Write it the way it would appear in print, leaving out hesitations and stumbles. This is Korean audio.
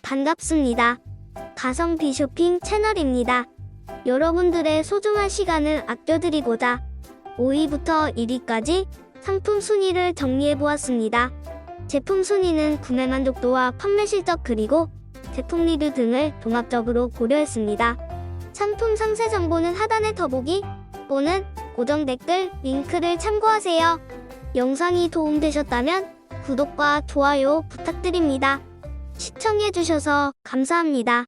반갑습니다. 가성비 쇼핑 채널입니다. 여러분들의 소중한 시간을 아껴드리고자 5위부터 1위까지 상품 순위를 정리해보았습니다. 제품 순위는 구매 만족도와 판매 실적 그리고 제품 리뷰 등을 종합적으로 고려했습니다. 상품 상세 정보는 하단의 더보기 또는 고정 댓글 링크를 참고하세요. 영상이 도움되셨다면 구독과 좋아요 부탁드립니다. 시청해주셔서 감사합니다.